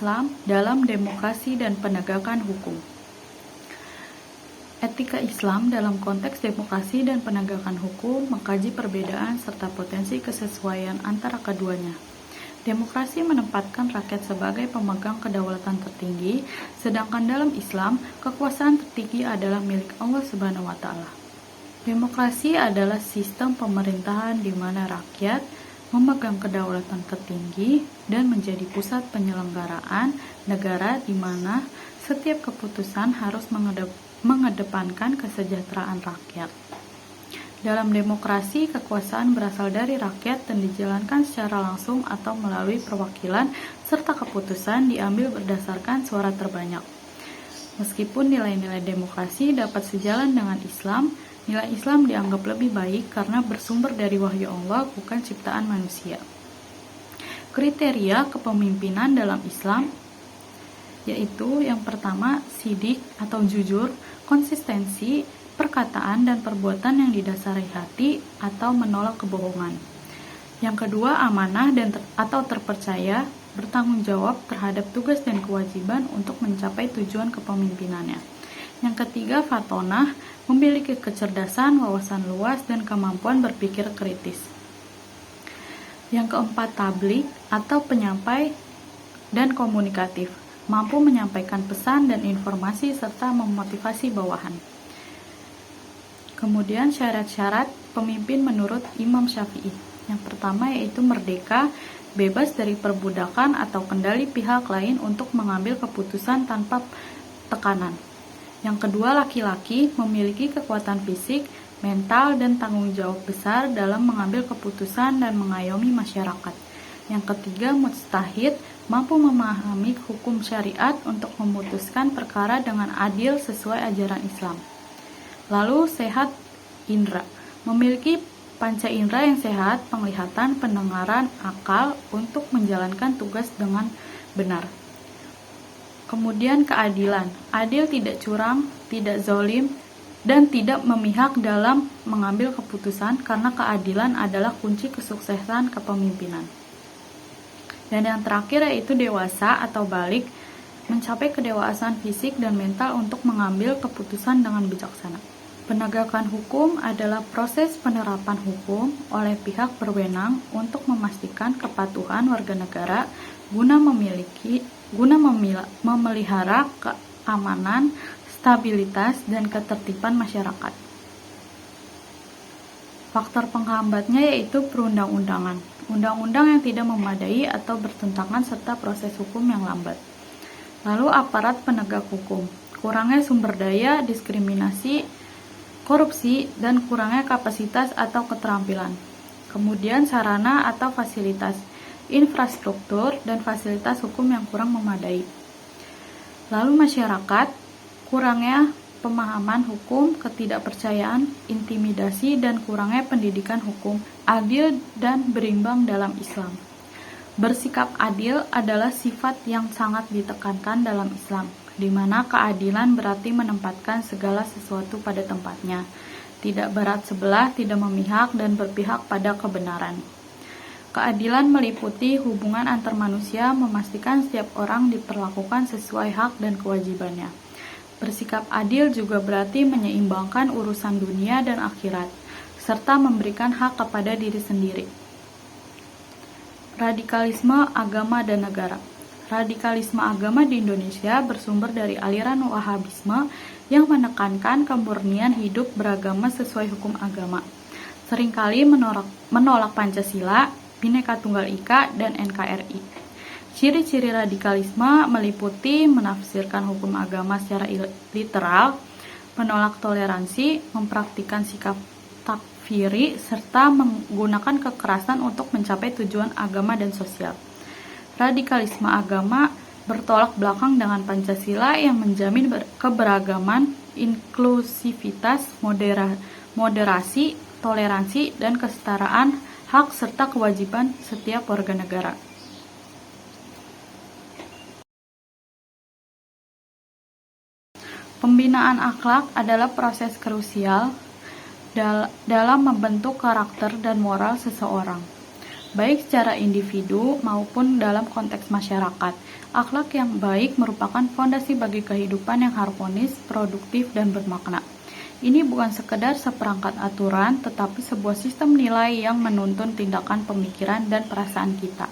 Islam dalam demokrasi dan penegakan hukum. Etika Islam dalam konteks demokrasi dan penegakan hukum mengkaji perbedaan serta potensi kesesuaian antara keduanya. Demokrasi menempatkan rakyat sebagai pemegang kedaulatan tertinggi, sedangkan dalam Islam, kekuasaan tertinggi adalah milik Allah Subhanahu wa Ta'ala. Demokrasi adalah sistem pemerintahan di mana rakyat memegang kedaulatan tertinggi dan menjadi pusat penyelenggaraan negara di mana setiap keputusan harus mengedepankan kesejahteraan rakyat. Dalam demokrasi, kekuasaan berasal dari rakyat dan dijalankan secara langsung atau melalui perwakilan, serta keputusan diambil berdasarkan suara terbanyak. Meskipun nilai-nilai demokrasi dapat sejalan dengan Islam, nilai Islam dianggap lebih baik karena bersumber dari wahyu Allah, bukan ciptaan manusia. Kriteria kepemimpinan dalam Islam yaitu yang pertama, sidik atau jujur, konsistensi, perkataan dan perbuatan yang didasari hati atau menolak kebohongan. Yang kedua, amanah atau terpercaya, bertanggung jawab terhadap tugas dan kewajiban untuk mencapai tujuan kepemimpinannya. Yang ketiga, fatonah, memiliki kecerdasan, wawasan luas, dan kemampuan berpikir kritis. Yang keempat, tabligh atau penyampai dan komunikatif, mampu menyampaikan pesan dan informasi serta memotivasi bawahan. Kemudian syarat-syarat pemimpin menurut Imam Syafi'i. Yang pertama yaitu merdeka, bebas dari perbudakan atau kendali pihak lain untuk mengambil keputusan tanpa tekanan. Yang kedua, laki-laki memiliki kekuatan fisik, mental, dan tanggung jawab besar dalam mengambil keputusan dan mengayomi masyarakat. Yang ketiga, mujtahid, mampu memahami hukum syariat untuk memutuskan perkara dengan adil sesuai ajaran Islam. Lalu sehat indera, memiliki panca indera yang sehat, penglihatan, pendengaran, akal untuk menjalankan tugas dengan benar. Kemudian keadilan, adil, tidak curang, tidak zalim, dan tidak memihak dalam mengambil keputusan karena keadilan adalah kunci kesuksesan kepemimpinan. Dan yang terakhir yaitu dewasa atau balik, mencapai kedewasaan fisik dan mental untuk mengambil keputusan dengan bijaksana. Penegakan hukum adalah proses penerapan hukum oleh pihak berwenang untuk memastikan kepatuhan warga negara guna memelihara keamanan, stabilitas, dan ketertiban masyarakat. Faktor penghambatnya yaitu perundang-undangan, undang-undang yang tidak memadai atau bertentangan serta proses hukum yang lambat. Lalu aparat penegak hukum, kurangnya sumber daya, diskriminasi, korupsi, dan kurangnya kapasitas atau keterampilan. Kemudian sarana atau fasilitas, infrastruktur, dan fasilitas hukum yang kurang memadai. Lalu masyarakat, kurangnya pemahaman hukum, ketidakpercayaan, intimidasi, dan kurangnya pendidikan hukum adil dan berimbang dalam Islam. Bersikap adil adalah sifat yang sangat ditekankan dalam Islam, di mana keadilan berarti menempatkan segala sesuatu pada tempatnya, tidak berat sebelah, tidak memihak, dan berpihak pada kebenaran. Keadilan meliputi hubungan antar manusia, memastikan setiap orang diperlakukan sesuai hak dan kewajibannya. Bersikap adil juga berarti menyeimbangkan urusan dunia dan akhirat, serta memberikan hak kepada diri sendiri. Radikalisme agama dan negara. Radikalisme agama di Indonesia bersumber dari aliran Wahabisme yang menekankan kemurnian hidup beragama sesuai hukum agama. Seringkali menolak Pancasila, Bhinneka Tunggal Ika, dan NKRI. Ciri-ciri radikalisme meliputi menafsirkan hukum agama secara literal, menolak toleransi, mempraktikkan sikap takfiri, serta menggunakan kekerasan untuk mencapai tujuan agama dan sosial. Radikalisme agama bertolak belakang dengan Pancasila yang menjamin keberagaman, inklusivitas, moderasi, toleransi, dan kesetaraan hak serta kewajiban setiap warga negara. Pembinaan akhlak adalah proses krusial dalam membentuk karakter dan moral seseorang. baik secara individu maupun dalam konteks masyarakat. Akhlak yang baik merupakan fondasi bagi kehidupan yang harmonis, produktif, dan bermakna. Ini bukan sekedar seperangkat aturan, tetapi sebuah sistem nilai yang menuntun tindakan, pemikiran, dan perasaan kita.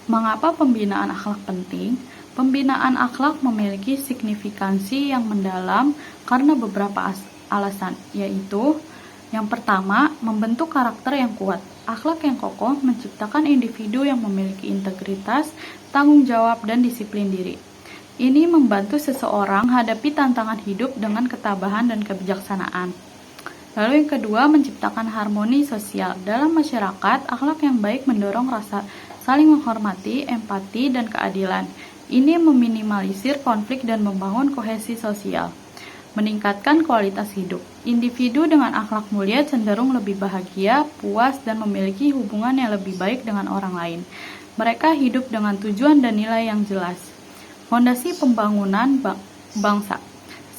Mengapa pembinaan akhlak penting? Pembinaan akhlak memiliki signifikansi yang mendalam karena beberapa alasan, yaitu yang pertama, membentuk karakter yang kuat. Akhlak yang kokoh menciptakan individu yang memiliki integritas, tanggung jawab, dan disiplin diri. Ini membantu seseorang hadapi tantangan hidup dengan ketabahan dan kebijaksanaan. Lalu yang kedua, menciptakan harmoni sosial. Dalam masyarakat, akhlak yang baik mendorong rasa saling menghormati, empati, dan keadilan. Ini meminimalisir konflik dan membangun kohesi sosial. Meningkatkan kualitas hidup. Individu dengan akhlak mulia cenderung lebih bahagia, puas, dan memiliki hubungan yang lebih baik dengan orang lain. Mereka hidup dengan tujuan dan nilai yang jelas. Fondasi pembangunan bangsa.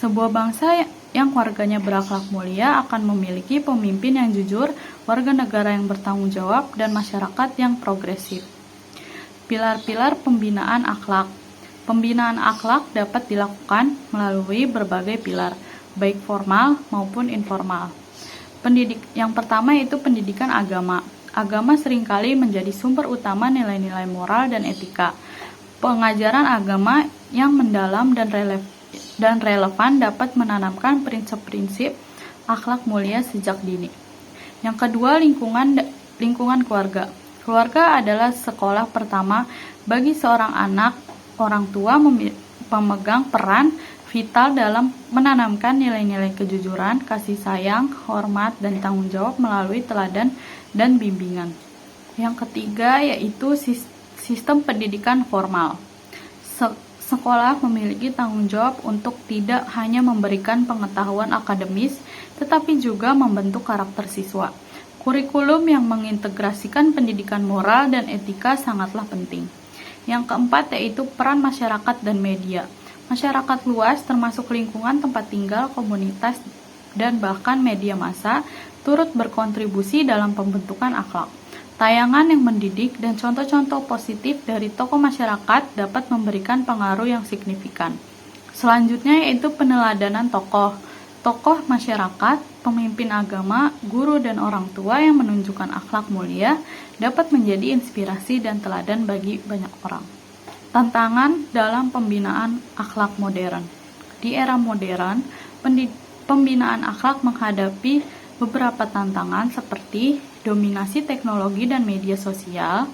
Sebuah bangsa yang warganya berakhlak mulia akan memiliki pemimpin yang jujur, warga negara yang bertanggung jawab, dan masyarakat yang progresif. Pilar-pilar pembinaan akhlak. Pembinaan akhlak dapat dilakukan melalui berbagai pilar, baik formal maupun informal. Yang pertama yaitu pendidikan agama. Agama seringkali menjadi sumber utama nilai-nilai moral dan etika. Pengajaran agama yang mendalam dan relevan dapat menanamkan prinsip-prinsip akhlak mulia sejak dini. Yang kedua, lingkungan keluarga. Keluarga adalah sekolah pertama bagi seorang anak. Orang tua memegang peran vital dalam menanamkan nilai-nilai kejujuran, kasih sayang, hormat, dan tanggung jawab melalui teladan dan bimbingan. Yang ketiga yaitu sistem pendidikan formal. Sekolah memiliki tanggung jawab untuk tidak hanya memberikan pengetahuan akademis, tetapi juga membentuk karakter siswa. Kurikulum yang mengintegrasikan pendidikan moral dan etika sangatlah penting. Yang keempat yaitu peran masyarakat dan media. Masyarakat luas termasuk lingkungan tempat tinggal, komunitas, dan bahkan media massa turut berkontribusi dalam pembentukan akhlak. Tayangan yang mendidik dan contoh-contoh positif dari tokoh masyarakat dapat memberikan pengaruh yang signifikan. Selanjutnya yaitu peneladanan tokoh masyarakat, pemimpin agama, guru, dan orang tua yang menunjukkan akhlak mulia dapat menjadi inspirasi dan teladan bagi banyak orang. Tantangan dalam pembinaan akhlak modern. Di era modern, pembinaan akhlak menghadapi beberapa tantangan seperti dominasi teknologi dan media sosial,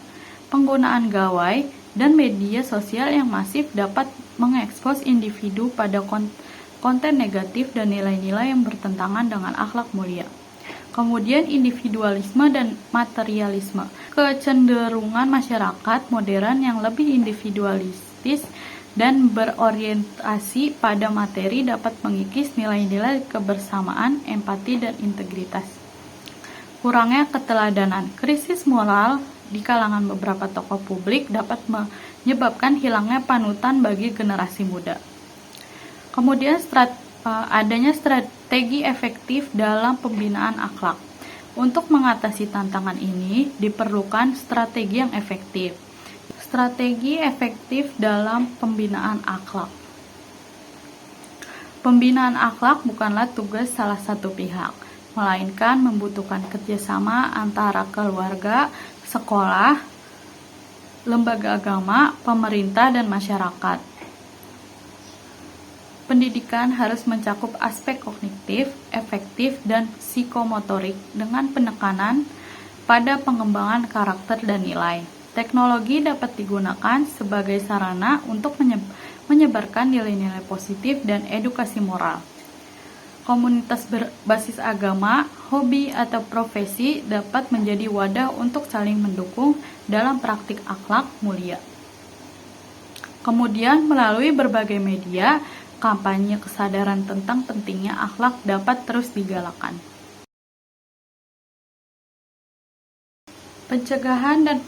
penggunaan gawai, dan media sosial yang masif dapat mengekspos individu pada konten negatif dan nilai-nilai yang bertentangan dengan akhlak mulia. Kemudian individualisme dan materialisme. Kecenderungan masyarakat modern yang lebih individualistis dan berorientasi pada materi dapat mengikis nilai-nilai kebersamaan, empati, dan integritas. Kurangnya keteladanan. Krisis moral di kalangan beberapa tokoh publik dapat menyebabkan hilangnya panutan bagi generasi muda. Kemudian adanya strategi efektif dalam pembinaan akhlak. Untuk mengatasi tantangan ini diperlukan strategi yang efektif. Strategi efektif dalam pembinaan akhlak. Pembinaan akhlak bukanlah tugas salah satu pihak, melainkan membutuhkan kerjasama antara keluarga, sekolah, lembaga agama, pemerintah, dan masyarakat. Pendidikan harus mencakup aspek kognitif, efektif, dan psikomotorik dengan penekanan pada pengembangan karakter dan nilai. Teknologi dapat digunakan sebagai sarana untuk menyebarkan nilai-nilai positif dan edukasi moral. Komunitas berbasis agama, hobi, atau profesi dapat menjadi wadah untuk saling mendukung dalam praktik akhlak mulia. Kemudian, melalui berbagai media, kampanye kesadaran tentang pentingnya akhlak dapat terus digalakkan. Pencegahan dan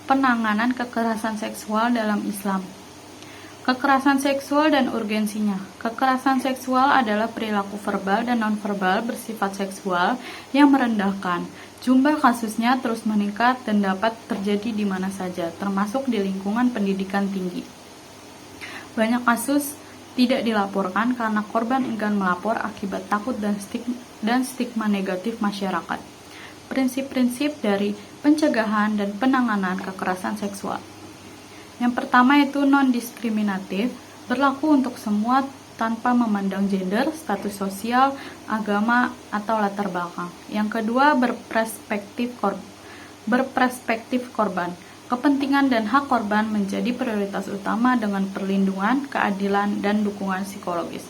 penanganan kekerasan seksual dalam Islam. Kekerasan seksual dan urgensinya. Kekerasan seksual adalah perilaku verbal dan nonverbal bersifat seksual yang merendahkan, Jumlah kasusnya terus meningkat dan dapat terjadi di mana saja, termasuk di lingkungan pendidikan tinggi. Banyak kasus tidak dilaporkan karena korban enggan melapor akibat takut dan stigma negatif masyarakat. Prinsip-prinsip dari pencegahan dan penanganan kekerasan seksual. Yang pertama itu non-diskriminatif, berlaku untuk semua tanpa memandang gender, status sosial, agama, atau latar belakang. Yang kedua, berperspektif korban. Kepentingan dan hak korban menjadi prioritas utama dengan perlindungan, keadilan, dan dukungan psikologis.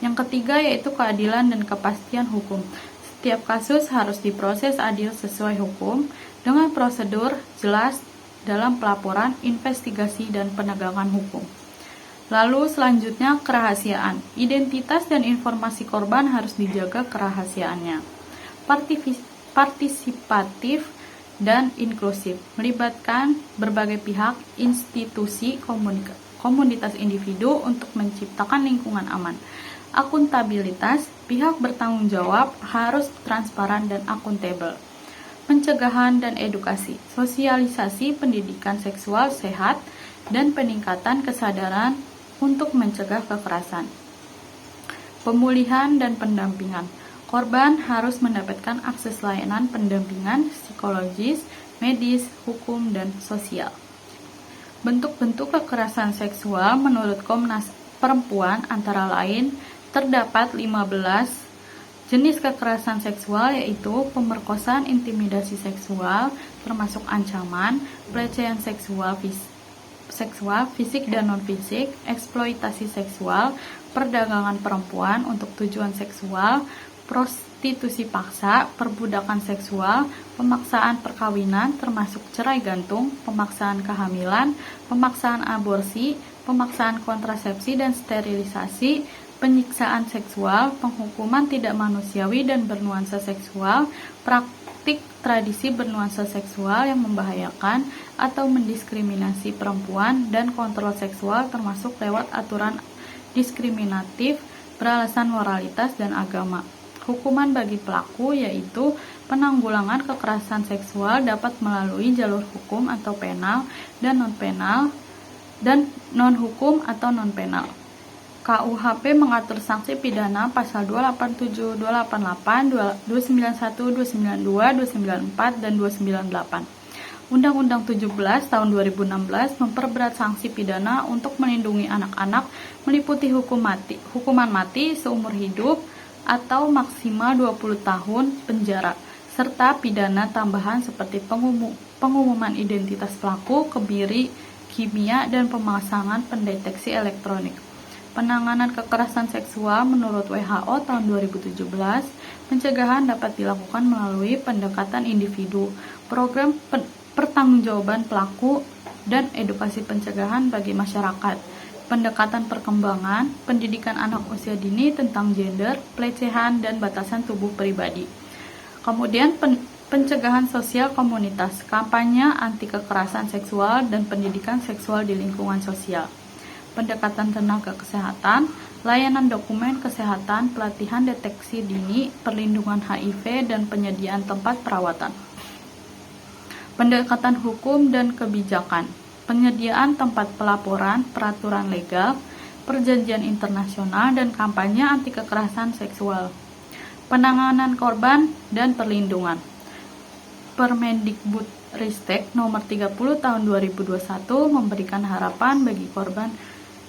Yang ketiga yaitu keadilan dan kepastian hukum. Setiap kasus harus diproses adil sesuai hukum dengan prosedur jelas dalam pelaporan, investigasi, dan penegakan hukum. Lalu selanjutnya kerahasiaan. Identitas dan informasi korban harus dijaga kerahasiaannya. Partisipatif dan inklusif, melibatkan berbagai pihak, institusi, komunitas individu untuk menciptakan lingkungan aman. Akuntabilitas, pihak bertanggung jawab harus transparan dan akuntabel. Pencegahan dan edukasi, sosialisasi pendidikan seksual sehat, dan peningkatan kesadaran untuk mencegah kekerasan. Pemulihan dan pendampingan. Korban harus mendapatkan akses layanan pendampingan psikologis, medis, hukum, dan sosial. Bentuk-bentuk kekerasan seksual menurut Komnas Perempuan antara lain terdapat 15 jenis kekerasan seksual, yaitu pemerkosaan, intimidasi seksual, termasuk ancaman, pelecehan seksual fisik dan non-fisik, eksploitasi seksual, perdagangan perempuan untuk tujuan seksual, prostitusi paksa, perbudakan seksual, pemaksaan perkawinan termasuk cerai gantung, pemaksaan kehamilan, pemaksaan aborsi, pemaksaan kontrasepsi dan sterilisasi, penyiksaan seksual, penghukuman tidak manusiawi dan bernuansa seksual, praktik tradisi bernuansa seksual yang membahayakan atau mendiskriminasi perempuan, dan kontrol seksual termasuk lewat aturan diskriminatif beralasan moralitas dan agama. Hukuman bagi pelaku yaitu penanggulangan kekerasan seksual dapat melalui jalur hukum atau penal dan non-hukum atau non-penal. KUHP mengatur sanksi pidana pasal 287, 288, 291, 292, 294, dan 298. Undang-Undang 17 tahun 2016 memperberat sanksi pidana untuk melindungi anak-anak meliputi hukuman mati seumur hidup atau maksimal 20 tahun penjara, serta pidana tambahan seperti pengumuman identitas pelaku, kebiri kimia, dan pemasangan pendeteksi elektronik. Penanganan kekerasan seksual menurut WHO tahun 2017, pencegahan dapat dilakukan melalui pendekatan individu, program pertanggungjawaban pelaku, dan edukasi pencegahan bagi masyarakat, pendekatan perkembangan, pendidikan anak usia dini tentang gender, pelecehan, dan batasan tubuh pribadi. Kemudian pencegahan sosial komunitas, kampanye anti kekerasan seksual, dan pendidikan seksual di lingkungan sosial. Pendekatan tenaga kesehatan, layanan dokumen kesehatan, pelatihan deteksi dini, perlindungan HIV, dan penyediaan tempat perawatan. Pendekatan hukum dan kebijakan, penyediaan tempat pelaporan, peraturan legal, perjanjian internasional, dan kampanye anti kekerasan seksual. Penanganan korban dan perlindungan. Permendikbudristek nomor 30 tahun 2021 memberikan harapan bagi korban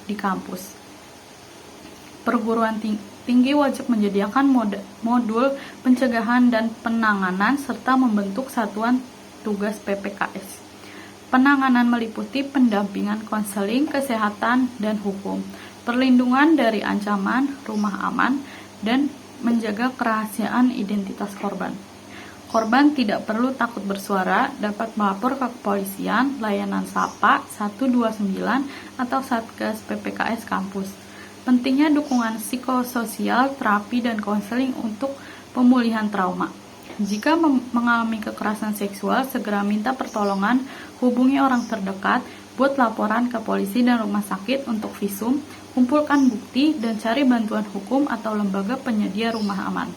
di kampus. Perguruan tinggi wajib menyediakan modul pencegahan dan penanganan serta membentuk satuan tugas PPKS. Penanganan meliputi pendampingan konseling, kesehatan, dan hukum, perlindungan dari ancaman, rumah aman, dan menjaga kerahasiaan identitas korban. Korban tidak perlu takut bersuara, dapat melapor ke kepolisian, layanan SAPA 129, atau Satgas PPKS kampus. Pentingnya dukungan psikososial, terapi, dan konseling untuk pemulihan trauma. Jika mengalami kekerasan seksual, segera minta pertolongan, hubungi orang terdekat, buat laporan ke polisi dan rumah sakit untuk visum, kumpulkan bukti, dan cari bantuan hukum atau lembaga penyedia rumah aman.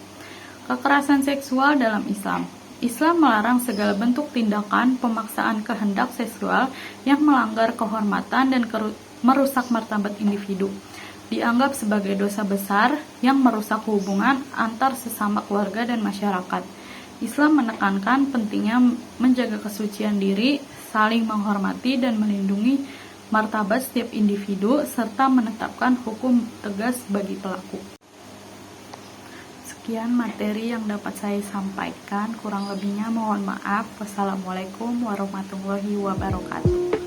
Kekerasan seksual dalam Islam. Islam melarang segala bentuk tindakan pemaksaan kehendak seksual yang melanggar kehormatan dan merusak martabat individu. Dianggap sebagai dosa besar yang merusak hubungan antar sesama keluarga dan masyarakat. Islam menekankan pentingnya menjaga kesucian diri, saling menghormati dan melindungi martabat setiap individu, serta menetapkan hukum tegas bagi pelaku. Sekian materi yang dapat saya sampaikan, kurang lebihnya mohon maaf. Wassalamualaikum warahmatullahi wabarakatuh.